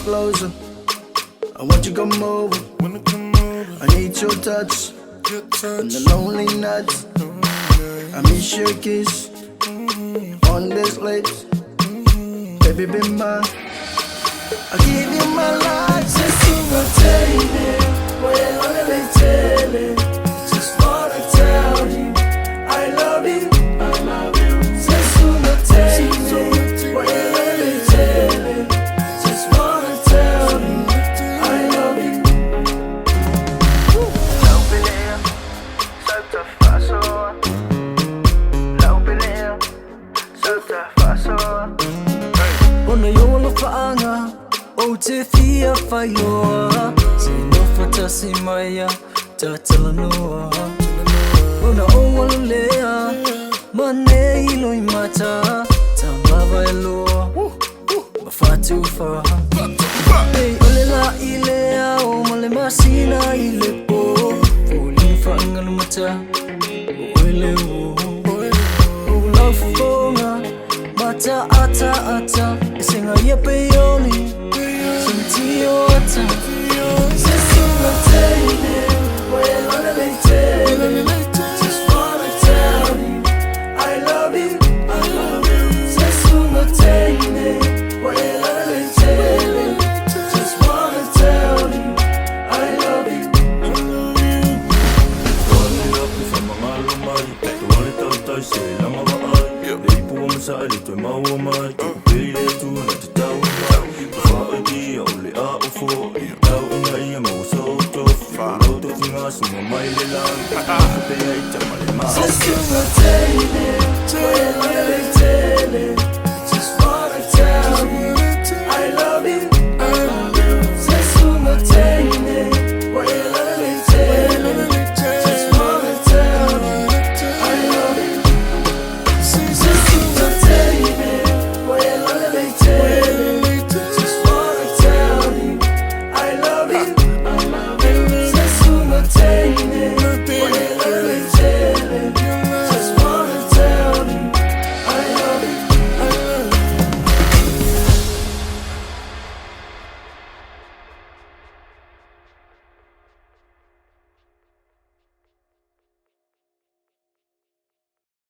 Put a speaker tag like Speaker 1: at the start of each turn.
Speaker 1: closer. I want you to come over. I need your touch and the lonely nights. I miss your kiss on these lips. Baby, be mine. I give you my life. Just to rotate it. Boy, only tell it. Just wanna tell you I love you. I love you. Just to rotate it. Boy, only tell it. Just wanna tell you I love you.
Speaker 2: Laubelia, salta faso. Laubelia, salta faso.
Speaker 3: Ona yola faanga, o te fia whaioa. Se nofa tasi maia, tatala noa. Ona o walulea, mane iloi mata. Tamawa e loa, mawhatu wha. Hey, ole la ilea, o male masina ile po. Oli whaanganu mata, o ele o. O laufonga, mata ata ata. Singa yepe yoni, sentio ata.
Speaker 1: Just to rotate it. Boy, only tell it. Just wanna tell you I love you. I love you. Just to rotate it. Boy, only tell it. Just wanna tell you I love you. Just to rotate it. Boy, only tell it.